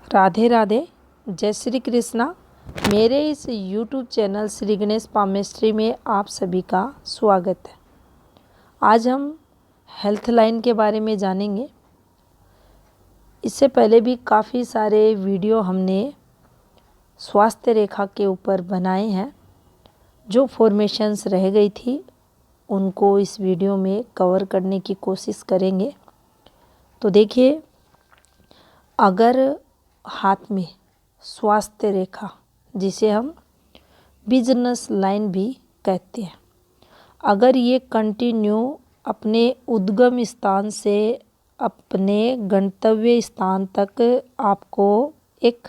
राधे राधे, जय श्री कृष्णा। मेरे इस YouTube channel Shri Ganesh palmistry में आप सभी का स्वागत है। आज हम हेल्थ लाइन के बारे में जानेंगे। इससे पहले भी काफ़ी सारे वीडियो हमने स्वास्थ्य रेखा के ऊपर बनाए हैं। जो फॉर्मेशंस रह गई थी उनको इस वीडियो में कवर करने की कोशिश करेंगे। तो देखिए, अगर हाथ में स्वास्थ्य रेखा, जिसे हम बिजनेस लाइन भी कहते हैं, अगर ये कंटिन्यू अपने उद्गम स्थान से अपने गंतव्य स्थान तक आपको एक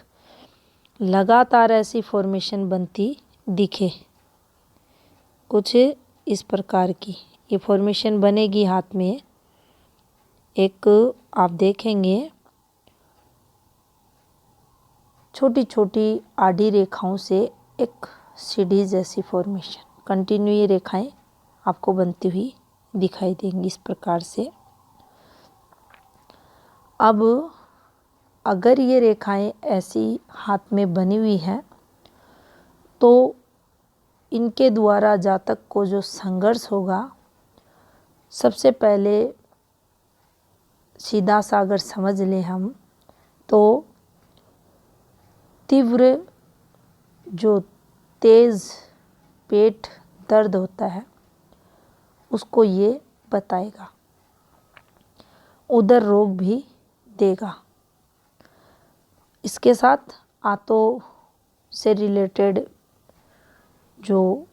लगातार ऐसी फॉर्मेशन बनती दिखे, कुछ इस प्रकार की ये फॉर्मेशन बनेगी हाथ में। एक आप देखेंगे छोटी छोटी आड़ी रेखाओं से एक सीढ़ी जैसी फॉर्मेशन, कंटिन्यू ये रेखाएं आपको बनती हुई दिखाई देंगी इस प्रकार से। अब अगर ये रेखाएं ऐसी हाथ में बनी हुई हैं तो इनके द्वारा जातक को जो संघर्ष होगा, सबसे पहले सीधा सा अगर समझ लें हम तो तीव्र जो तेज़ पेट दर्द होता है उसको ये बताएगा, उदर रोग भी देगा। इसके साथ आंतों से रिलेटेड जो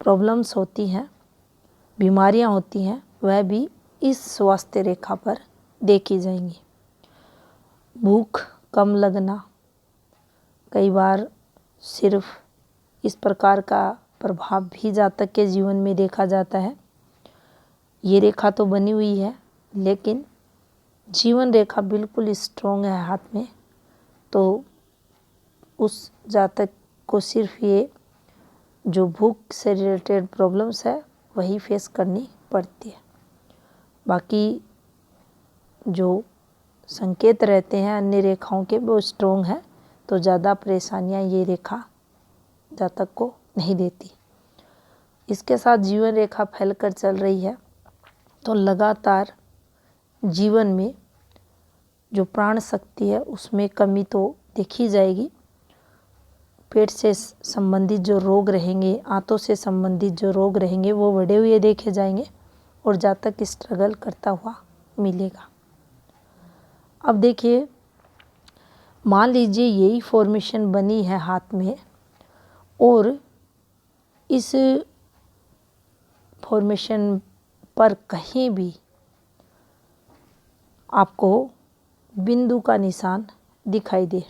प्रॉब्लम्स होती हैं, बीमारियां होती हैं, वह भी इस स्वास्थ्य रेखा पर देखी जाएंगी। भूख कम लगना, कई बार सिर्फ इस प्रकार का प्रभाव भी जातक के जीवन में देखा जाता है। ये रेखा तो बनी हुई है लेकिन जीवन रेखा बिल्कुल स्ट्रॉन्ग है हाथ में, तो उस जातक को सिर्फ ये जो भूख से रिलेटेड प्रॉब्लम्स है वही फेस करनी पड़ती है। बाकी जो संकेत रहते हैं अन्य रेखाओं के वो स्ट्रॉन्ग है, तो ज़्यादा परेशानियां ये रेखा जातक को नहीं देती। इसके साथ जीवन रेखा फैलकर चल रही है तो लगातार जीवन में जो प्राण शक्ति है उसमें कमी तो देखी जाएगी। पेट से संबंधित जो रोग रहेंगे, आंतों से संबंधित जो रोग रहेंगे वो बढ़े हुए देखे जाएंगे और जातक स्ट्रगल करता हुआ मिलेगा। अब देखिए, मान लीजिए यही फॉर्मेशन बनी है हाथ में और इस फॉर्मेशन पर कहीं भी आपको बिंदु का निशान दिखाई दे।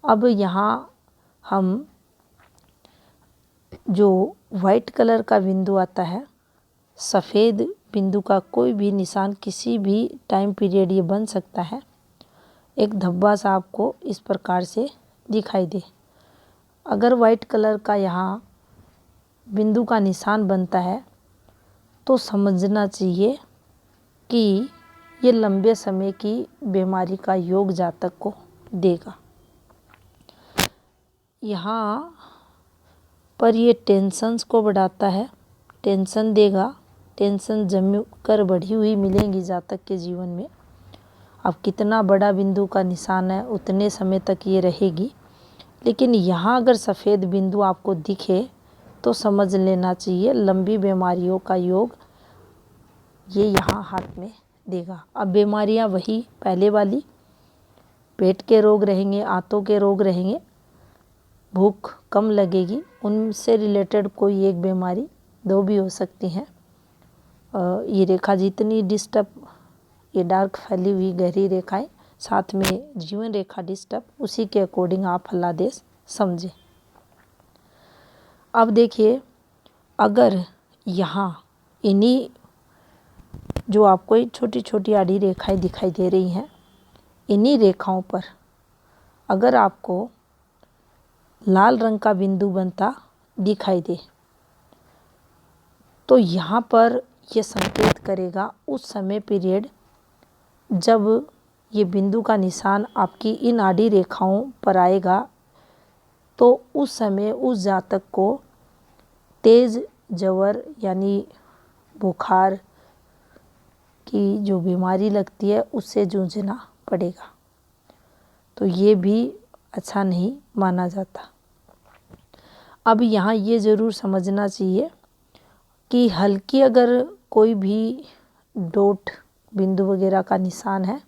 अब यहाँ हम जो वाइट कलर का बिंदु आता है, सफ़ेद बिंदु का कोई भी निशान किसी भी टाइम पीरियड ये बन सकता है। एक धब्बा सा आपको इस प्रकार से दिखाई दे। अगर वाइट कलर का यहाँ बिंदु का निशान बनता है तो समझना चाहिए कि ये लंबे समय की बीमारी का योग जातक को देगा। यहाँ पर ये टेंशन्स को बढ़ाता है, टेंशन देगा, टेंशन जम कर बढ़ी हुई मिलेंगी जातक के जीवन में। अब कितना बड़ा बिंदु का निशान है उतने समय तक ये रहेगी, लेकिन यहाँ अगर सफ़ेद बिंदु आपको दिखे तो समझ लेना चाहिए लंबी बीमारियों का योग ये यहाँ हाथ में देगा। अब बीमारियाँ वही पहले वाली, पेट के रोग रहेंगे, आंतों के रोग रहेंगे, भूख कम लगेगी, उनसे रिलेटेड कोई एक बीमारी, दो भी हो सकती हैं। ये रेखा जितनी डिस्टर्ब, ये डार्क फैली हुई गहरी रेखाएं, साथ में जीवन रेखा डिस्टर्ब, उसी के अकॉर्डिंग आप फलादेश समझें। अब देखिए, अगर यहाँ इन्हीं जो आपको छोटी छोटी आड़ी रेखाएं दिखाई दे रही हैं, इन्हीं रेखाओं पर अगर आपको लाल रंग का बिंदु बनता दिखाई दे तो यहाँ पर यह संकेत करेगा उस समय पीरियड जब ये बिंदु का निशान आपकी इन आड़ी रेखाओं पर आएगा तो उस समय उस जातक को तेज जवर यानी बुखार की जो बीमारी लगती है उससे जूझना पड़ेगा। तो ये भी अच्छा नहीं माना जाता। अब यहाँ ये ज़रूर समझना चाहिए कि हल्की अगर कोई भी डोट बिंदु वगैरह का निशान है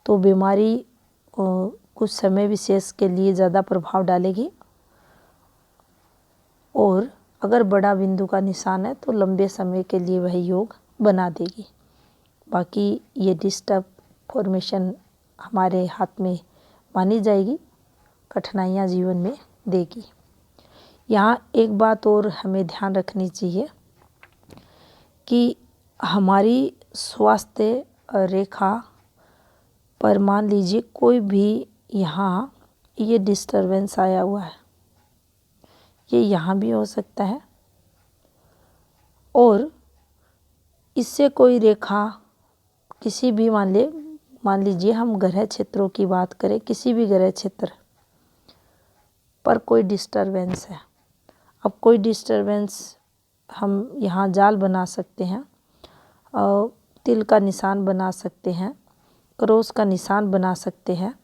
तो बीमारी कुछ समय विशेष के लिए ज़्यादा प्रभाव डालेगी, और अगर बड़ा बिंदु का निशान है तो लंबे समय के लिए वह योग बना देगी। बाकी ये डिस्टर्ब फॉर्मेशन हमारे हाथ में मानी जाएगी, कठिनाइयाँ जीवन में देगी। यहाँ एक बात और हमें ध्यान रखनी चाहिए कि हमारी स्वास्थ्य रेखा पर मान लीजिए कोई भी यहाँ ये डिस्टरबेंस आया हुआ है, ये यहाँ भी हो सकता है, और इससे कोई रेखा किसी भी मान लीजिए हम ग्रह क्षेत्रों की बात करें, किसी भी ग्रह क्षेत्र पर कोई डिस्टरबेंस है। अब कोई डिस्टरबेंस हम यहाँ जाल बना सकते हैं, तिल का निशान बना सकते हैं, क्रॉस का निशान बना सकते हैं,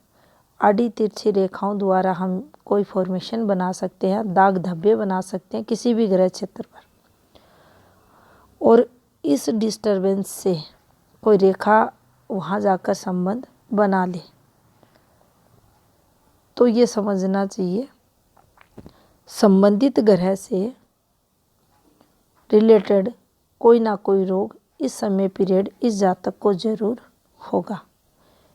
आड़ी तिरछी रेखाओं द्वारा हम कोई फॉर्मेशन बना सकते हैं, दाग धब्बे बना सकते हैं किसी भी ग्रह क्षेत्र पर, और इस डिस्टरबेंस से कोई रेखा वहाँ जाकर संबंध बना ले तो ये समझना चाहिए संबंधित ग्रह से रिलेटेड कोई ना कोई रोग इस समय पीरियड इस जातक को जरूर होगा।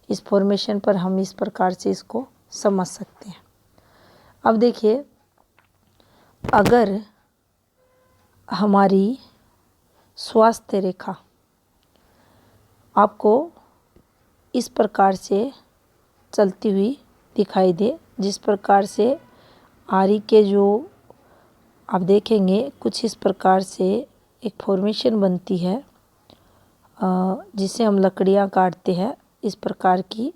इस फॉर्मेशन पर हम इस प्रकार से इसको समझ सकते हैं। अब देखिए, अगर हमारी स्वास्थ्य रेखा आपको इस प्रकार से चलती हुई दिखाई दे, जिस प्रकार से आरी के जो आप देखेंगे कुछ इस प्रकार से एक फॉर्मेशन बनती है जिसे हम लकड़ियाँ काटते हैं, इस प्रकार की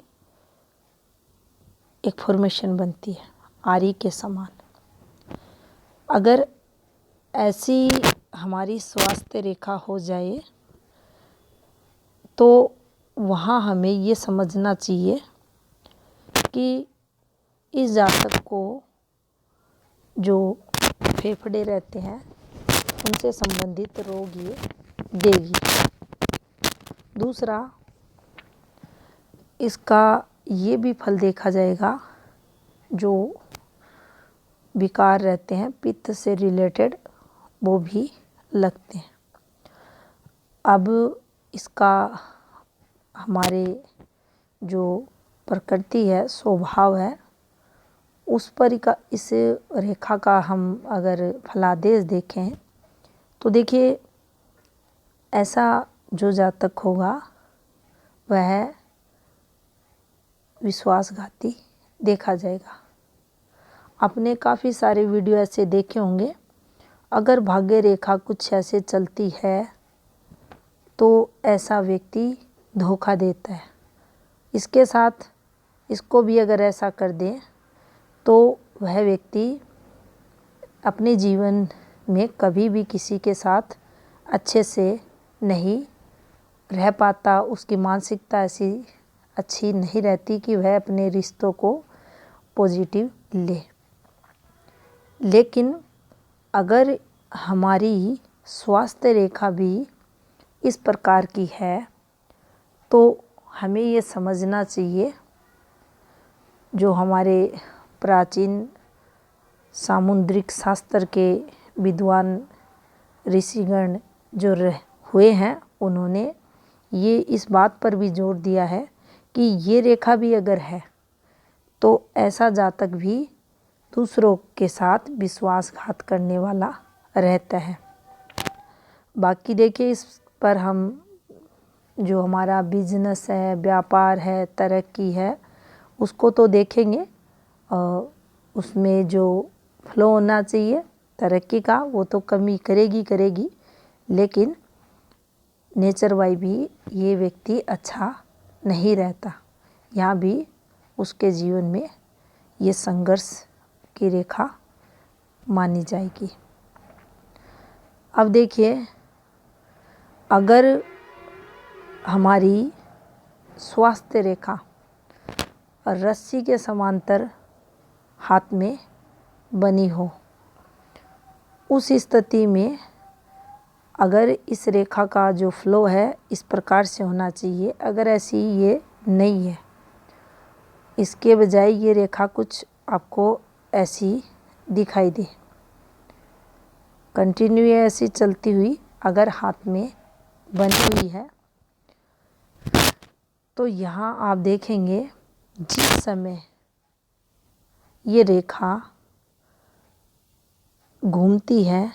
एक फॉर्मेशन बनती है आरी के समान। अगर ऐसी हमारी स्वास्थ्य रेखा हो जाए तो वहाँ हमें ये समझना चाहिए कि इस जातक को जो फेफड़े रहते हैं उनसे संबंधित रोग ये देगी। दूसरा, इसका ये भी फल देखा जाएगा जो विकार रहते हैं पित्त से रिलेटेड वो भी लगते हैं। अब इसका हमारे जो प्रकृति है, स्वभाव है, उस पर का इस रेखा का हम अगर फलादेश देखें तो देखिए ऐसा जो जातक होगा वह विश्वासघाती देखा जाएगा। आपने काफ़ी सारे वीडियो ऐसे देखे होंगे, अगर भाग्य रेखा कुछ ऐसे चलती है तो ऐसा व्यक्ति धोखा देता है। इसके साथ इसको भी अगर ऐसा कर दे तो वह व्यक्ति अपने जीवन में कभी भी किसी के साथ अच्छे से नहीं रह पाता, उसकी मानसिकता ऐसी अच्छी नहीं रहती कि वह अपने रिश्तों को पॉजिटिव ले। लेकिन अगर हमारी स्वास्थ्य रेखा भी इस प्रकार की है तो हमें ये समझना चाहिए, जो हमारे प्राचीन सामुद्रिक शास्त्र के विद्वान ऋषिगण जो हुए हैं उन्होंने ये इस बात पर भी जोर दिया है कि ये रेखा भी अगर है तो ऐसा जातक भी दूसरों के साथ विश्वासघात करने वाला रहता है। बाकी देखिए, इस पर हम जो हमारा बिजनेस है, व्यापार है, तरक्की है, उसको तो देखेंगे, उसमें जो फ्लो होना चाहिए तरक्की का वो तो कमी करेगी, लेकिन नेचर वाइज भी ये व्यक्ति अच्छा नहीं रहता। यहाँ भी उसके जीवन में ये संघर्ष की रेखा मानी जाएगी। अब देखिए, अगर हमारी स्वास्थ्य रेखा रस्सी के समांतर हाथ में बनी हो, उस स्थिति में अगर इस रेखा का जो फ्लो है इस प्रकार से होना चाहिए, अगर ऐसी ये नहीं है, इसके बजाय ये रेखा कुछ आपको ऐसी दिखाई दे, कंटिन्यू ऐसी चलती हुई अगर हाथ में बनी हुई है, तो यहाँ आप देखेंगे जिस समय ये रेखा घूमती है,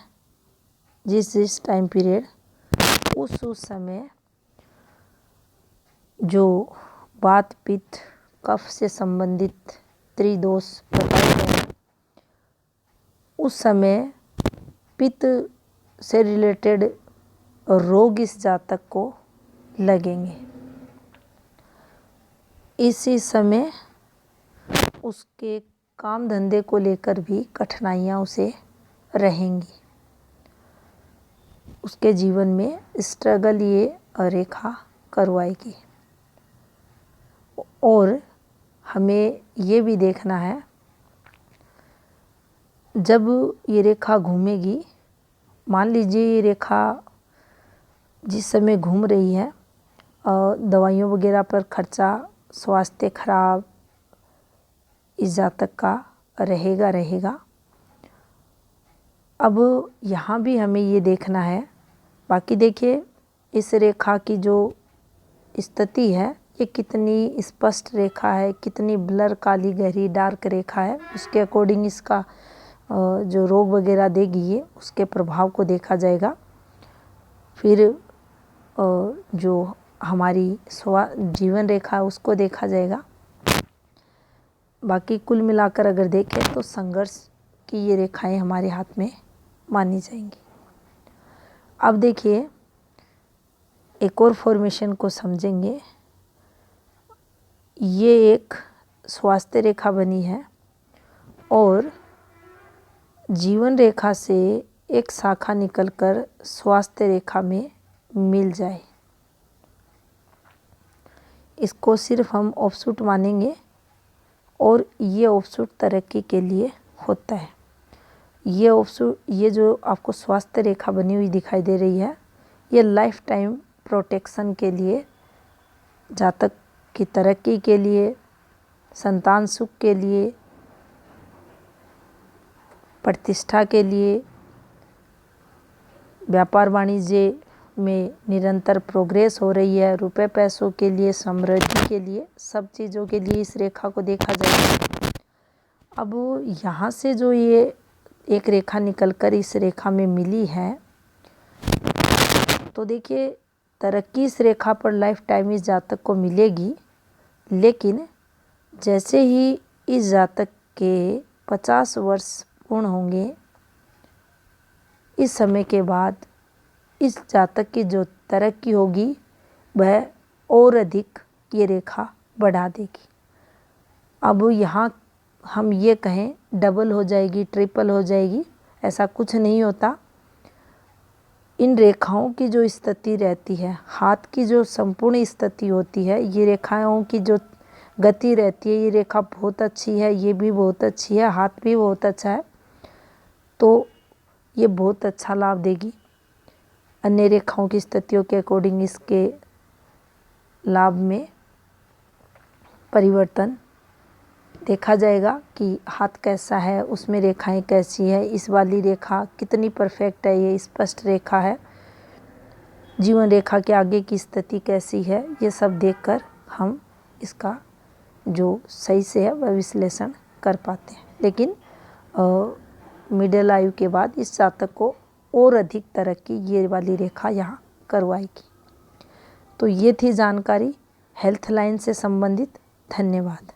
जिस टाइम पीरियड, उस समय जो वात पित्त कफ से संबंधित त्रिदोष बताए गए, उस समय पित्त से रिलेटेड रोग इस जातक को लगेंगे। इसी समय उसके काम धंधे को लेकर भी कठिनाइयाँ उसे रहेंगी। उसके जीवन में स्ट्रगल ये रेखा करवाएगी। और हमें ये भी देखना है, जब ये रेखा घूमेगी, मान लीजिए ये रेखा जिस समय घूम रही है, दवाइयों वगैरह पर खर्चा, स्वास्थ्य खराब इस जातक का रहेगा। अब यहाँ भी हमें ये देखना है। बाकी देखिए, इस रेखा की जो स्थिति है ये कितनी स्पष्ट रेखा है, कितनी ब्लर काली गहरी डार्क रेखा है, उसके अकॉर्डिंग इसका जो रोग वगैरह देगी ये उसके प्रभाव को देखा जाएगा। फिर जो हमारी जीवन रेखा है उसको देखा जाएगा। बाकी कुल मिलाकर अगर देखें तो संघर्ष की ये रेखाएं हमारे हाथ में मानी जाएंगी। अब देखिए, एक और फॉर्मेशन को समझेंगे। ये एक स्वास्थ्य रेखा बनी है और जीवन रेखा से एक शाखा निकलकर स्वास्थ्य रेखा में मिल जाए, इसको सिर्फ हम ऑफशूट मानेंगे और ये ऑफशूट तरक्की के लिए होता है। ये ऑफशूट, ये जो आपको स्वास्थ्य रेखा बनी हुई दिखाई दे रही है, ये लाइफ टाइम प्रोटेक्शन के लिए, जातक की तरक्की के लिए, संतान सुख के लिए, प्रतिष्ठा के लिए, व्यापार वाणिज्य में निरंतर प्रोग्रेस हो रही है, रुपए पैसों के लिए, समृद्धि के लिए, सब चीज़ों के लिए इस रेखा को देखा जाएगा। अब यहाँ से जो ये एक रेखा निकलकर इस रेखा में मिली है, तो देखिए तरक्की इस रेखा पर लाइफ टाइम इस जातक को मिलेगी। लेकिन जैसे ही इस जातक के 50 वर्ष पूर्ण होंगे, इस समय के बाद इस जातक की जो तरक्की होगी वह और अधिक ये रेखा बढ़ा देगी। अब यहाँ हम ये कहें डबल हो जाएगी, ट्रिपल हो जाएगी, ऐसा कुछ नहीं होता। इन रेखाओं की जो स्थिति रहती है, हाथ की जो संपूर्ण स्थिति होती है, ये रेखाओं की जो गति रहती है, ये रेखा बहुत अच्छी है, ये भी बहुत अच्छी है, हाथ भी बहुत अच्छा है, तो ये बहुत अच्छा लाभ देगी। अन्य रेखाओं की स्थितियों के अकॉर्डिंग इसके लाभ में परिवर्तन देखा जाएगा कि हाथ कैसा है, उसमें रेखाएं कैसी है, इस वाली रेखा कितनी परफेक्ट है, ये स्पष्ट रेखा है, जीवन रेखा के आगे की स्थिति कैसी है, ये सब देखकर हम इसका जो सही से है वह विश्लेषण कर पाते हैं। लेकिन मिडिल आयु के बाद इस जातक को और अधिक तरक्की ये वाली रेखा यहाँ करवाएगी। तो ये थी जानकारी हेल्थ लाइन से संबंधित। धन्यवाद।